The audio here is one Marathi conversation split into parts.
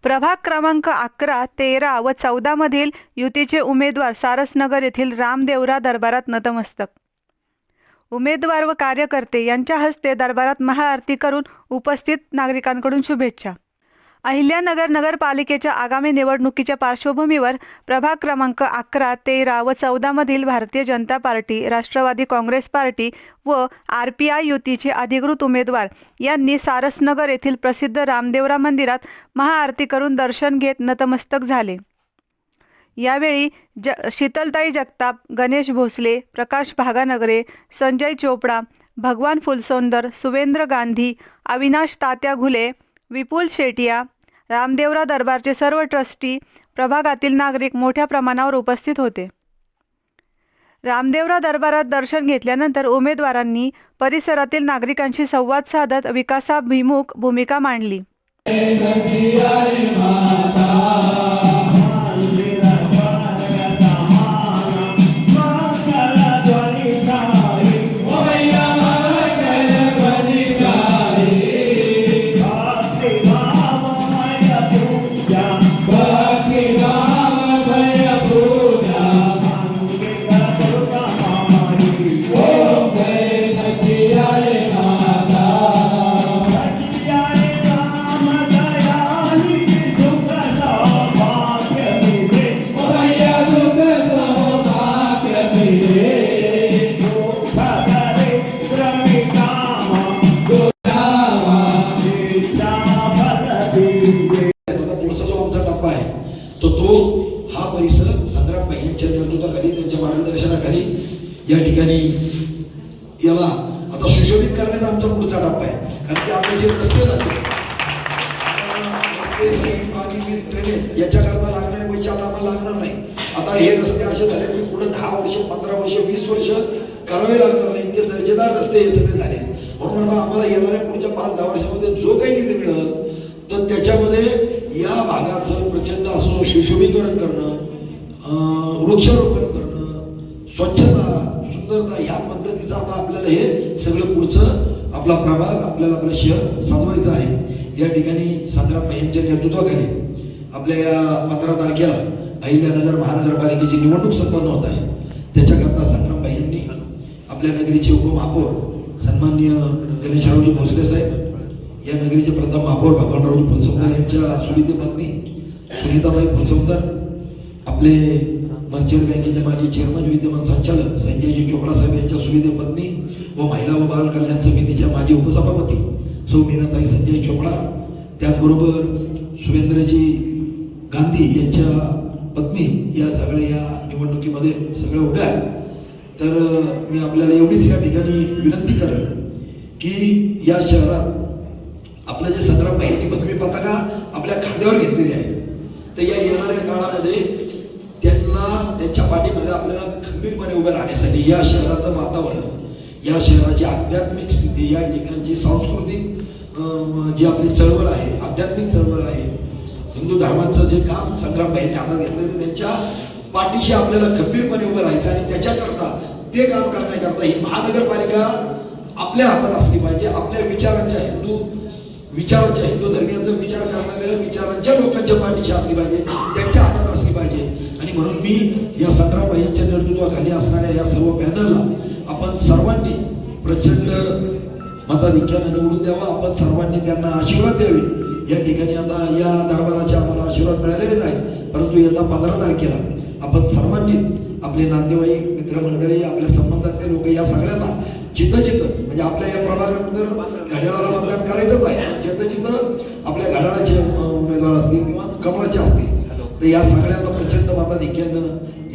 प्रभाग क्रमांक 11, 13 व 14 मधील युतीचे उमेदवार सारसनगर येथील रामदेवरा दरबारात नतमस्तक. उमेदवार व कार्यकर्ते यांच्या हस्ते दरबारात महाआरती करून उपस्थित नागरिकांकडून शुभेच्छा. अहिल्यानगर नगरपालिकेच्या आगामी निवडणुकीच्या पार्श्वभूमीवर प्रभाग क्रमांक 11, 13 व 14 मधील भारतीय जनता पार्टी, राष्ट्रवादी काँग्रेस पार्टी व RPI युतीचे अधिकृत उमेदवार यांनी सारसनगर येथील प्रसिद्ध रामदेवरा मंदिरात महाआरती करून दर्शन घेत नतमस्तक झाले. यावेळी शीतलताई जगताप, गणेश भोसले, प्रकाश भागानगरे, संजय चोपडा, भगवान फुलसौंदर, सुवेंद्र गांधी, अविनाश तात्या घुले, विपुल शेटिया, रामदेवरा दरबारचे सर्व ट्रस्टी, प्रभागातील नागरिक मोठ्या प्रमाणावर उपस्थित होते. रामदेवरा दरबारात दर्शन घेतल्यानंतर उमेदवारांनी परिसरातील नागरिकांशी संवाद साधत विकासाभिमुख भूमिका मांडली. संग्राम भाईंच्या नेतृत्वाखाली, त्यांच्या मार्गदर्शनाखाली या ठिकाणी याला आता सुशोभित करण्याचा आमचा पुढचा टप्पा आहे. कारण की आपले जे रस्ते झाले याच्याकरता लागणारे पैसे आता आम्हाला लागणार नाही. आता हे रस्ते असे झाले की पुढे 10 वर्ष, 15 वर्ष, 20 वर्ष करावे लागणार नाही. इतके दर्जेदार रस्ते हे सगळे झाले. म्हणून आता आम्हाला येणाऱ्या पुढच्या 5-10 वर्षामध्ये जो काही निधी मिळेल तर त्याच्यामध्ये या भागाचं प्रचंड असं सुशोभीकरण करणं, वृक्षारोपण करणं, स्वच्छता, सुंदरता ह्या पद्धतीचं आता आपल्याला हे सगळं पुढचं आपला प्रभाग, आपल्याला आपलं शहर साजवायचं आहे. या ठिकाणी संग्राम भाईंच्या नेतृत्वाखाली आपल्या या 15 तारखेला अहिल्यानगर महानगरपालिकेची निवडणूक संपन्न होत आहे. त्याच्याकरता संग्राम भाईंनी आपल्या नगरीचे उपमहापौर सन्माननीय गणेशरावजी भोसले साहेब, या नगरीचे प्रथम महापौर भगवानरावजी फुलसौंदर यांच्या सुनीते पत्नी सुनीताबाई फुलसौंदर, आपले मर्चंट बँकेचे माजी चेअरमन विद्यमान संचालक संजयजी चोपडा साहेब यांच्या सुनीते पत्नी व महिला व बाल कल्याण समितीच्या माजी उपसभापती सौ मीनाताई संजय चोपडा, त्याचबरोबर सुवेंद्रजी गांधी यांच्या पत्नी या सगळ्या या निवडणुकीमध्ये सगळ्या उभ्या. तर मी आपल्याला एवढीच या ठिकाणी विनंती करेन की या शहरात आपलं जे संग्राम भाईंनी पदवी पताका आपल्या खांद्यावर घेतलेली आहे, तर या येणाऱ्या काळामध्ये त्यांना त्यांच्या पाठीमध्ये आपल्याला खंबीरपणे उभे राहण्यासाठी या शहराचं वातावरण, या शहराची आध्यात्मिक स्थिती, या ठिकाणची सांस्कृतिक जी आपली चळवळ आहे, आध्यात्मिक चळवळ आहे, हिंदू धर्माचं जे काम संग्राम भाईंनी हातात घेतलं तर त्यांच्या पाठीशी आपल्याला खंबीरपणे उभं राहायचं आणि त्याच्याकरता ते काम करण्याकरता ही महानगरपालिका आपल्या हातात असली पाहिजे. आपल्या विचारांच्या हिंदू धर्मियांचा विचार करणाऱ्या विचारांच्या लोकांच्या पाठीशी असली पाहिजे, त्यांच्या हातात असली पाहिजे. आणि म्हणून मी या संग्राम भाईंच्या नेतृत्वाखाली असणाऱ्या या सर्व पॅनलला आपण सर्वांनी प्रचंड मताधिक्याने निवडून द्यावा. आपण सर्वांनी त्यांना आशीर्वाद द्यावे. या ठिकाणी आता या दरबाराचे आम्हाला आशीर्वाद मिळालेलेच आहे, परंतु येत्या 15 तारखेला आपण सर्वांनीच आपले नातेवाईक, मित्रमंडळी, आपल्या संबंधातले लोक या सगळ्यांना जिथं म्हणजे आपल्या या प्रभागात तर घड्याळाला मतदान करायचंच आहे. जिथं आपल्या घड्याळाचे उमेदवार असतील किंवा कमळाचे असतील तर या सगळ्यांना प्रचंड मताधिक्यानं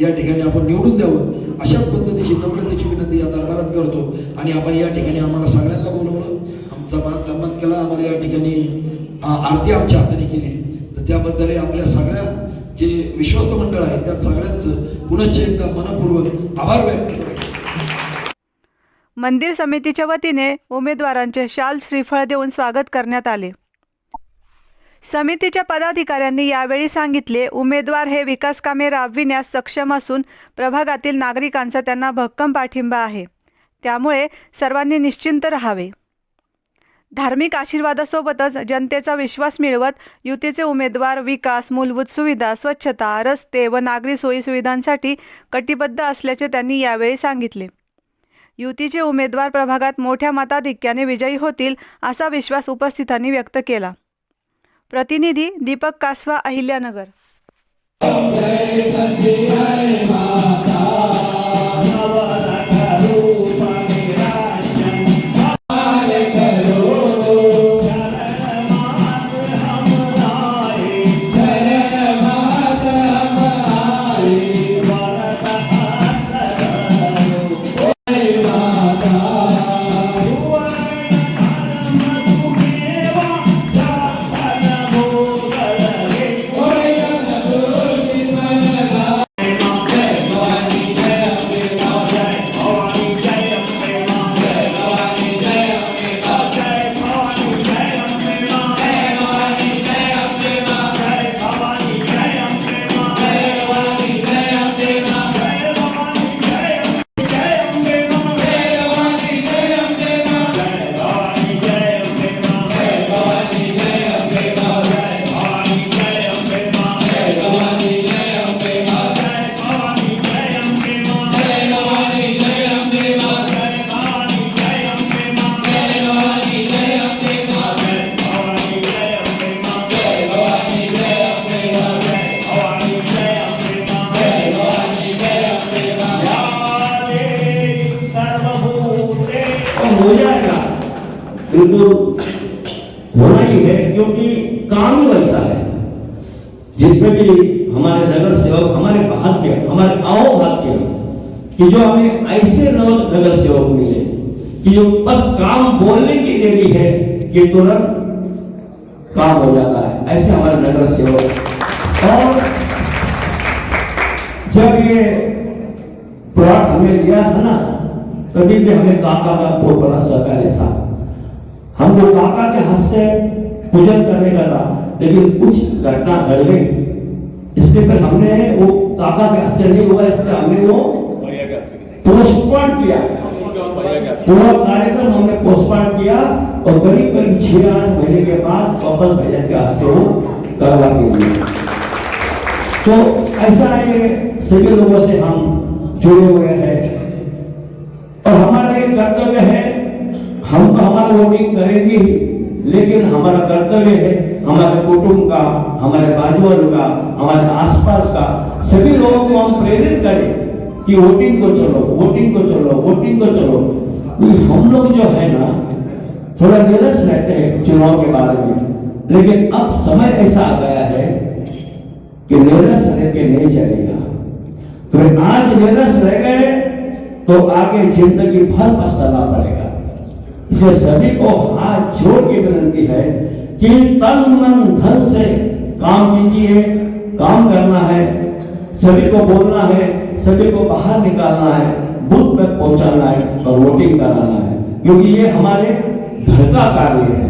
या ठिकाणी आपण निवडून द्यावं. अशाच पद्धतीची नम्रतेची विनंती या दरबारात करतो. आणि आपण या ठिकाणी आम्हाला सगळ्यांना बोलवलं, आमचा मान सन्मान केला, आम्हाला या ठिकाणी आरती आमच्या हाताने केली, तर त्याबद्दल आपल्या सगळ्या जे विश्वस्त मंडळ आहे त्या सगळ्यांचं पुनश्च एकदा मनपूर्वक आभार व्यक्त करतो. मंदिर समितीच्या वतीने उमेदवारांचे शाल श्रीफळ देऊन स्वागत करण्यात आले. समितीच्या पदाधिकाऱ्यांनी यावेळी सांगितले, उमेदवार हे विकास कामे राबविण्यास सक्षम असून प्रभागातील नागरिकांचा त्यांना भक्कम पाठिंबा आहे, त्यामुळे सर्वांनी निश्चिंत राहावे. धार्मिक आशीर्वादासोबतच जनतेचा विश्वास मिळवत युतीचे उमेदवार विकास, मूलभूत सुविधा, स्वच्छता, रस्ते व नागरी सोयीसुविधांसाठी कटिबद्ध असल्याचे त्यांनी यावेळी सांगितले. युतीचे उमेदवार प्रभागात मोठ्या मताधिक्याने विजयी होतील असा विश्वास उपस्थितांनी व्यक्त केला. प्रतिनिधी दीपक कासवा, अहिल्यानगर. हो जाएगा, बिल्कुल होना ही है, क्योंकि काम ही वैसा है। जितने भी हमारे नगर सेवक, हमारे भाग्य, हमारे आओ भाग्य कि जो हमें ऐसे नगर सेवक मिले कि जो बस काम बोलने की देरी है कि तुरंत काम हो जाता है, ऐसे हमारे नगर सेवक। और जब ये प्लॉट हमें लिया था ना, तभी भी हमें काका का बहुत बड़ा सहकार्य था। हमको काका के हाथ से पूजन करने का था, लेकिन कुछ घटना घट गई, इसलिए फिर हमने वो काका के हाथ से नहीं हुआ, इसलिए हमने वो पोस्टपोन किया। पूरा कार्यक्रम हमने पोस्टपोन किया और करीब करीब 6-8 महीने के बाद वापस भैया के हाथ से वो करवा के लिए। तो ऐसा है, सभी लोगों से हम जुड़े हुए हैं और हमारे कर्तव्य है, हम तो हमारा वोटिंग करेंगे ही, लेकिन हमारा कर्तव्य है हमारे कुटुंब का, हमारे बाजू का, हमारे आसपास का सभी लोगों को हम प्रेरित करें कि वोटिंग को चलो, वोटिंग को चलो, वोटिंग को चलो। हम लोग जो है ना थोड़ा निरस रहते हैं चुनाव के बारे में, लेकिन अब समय ऐसा आ गया है कि निरस रह के नहीं चलेगा। तो आज निरस रह गए तो आगे जिंदगी भर पछताना पड़ेगा। इसलिए सभी को हाथ जोड़ के विनती है कि तन मन धन से काम कीजिए, काम करना है, सभी को बोलना है, सभी को बाहर निकालना है, बूथ तक पहुंचाना है और वोटिंग कराना है, क्योंकि ये हमारे घर का कार्य है।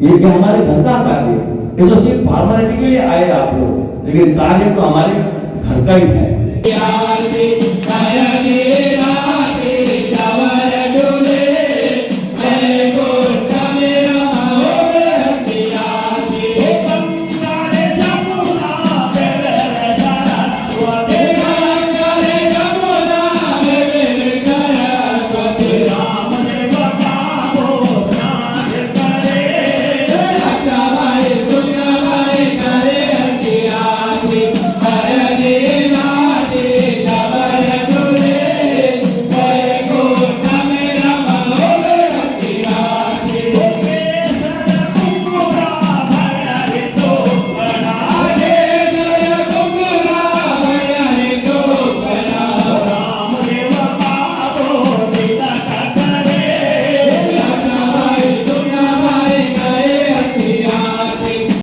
ये क्या हमारे घर का कार्य है, ये तो सिर्फ फॉर्मेलिटी के लिए आए आप लोग, लेकिन कार्य तो हमारे घर का ही है।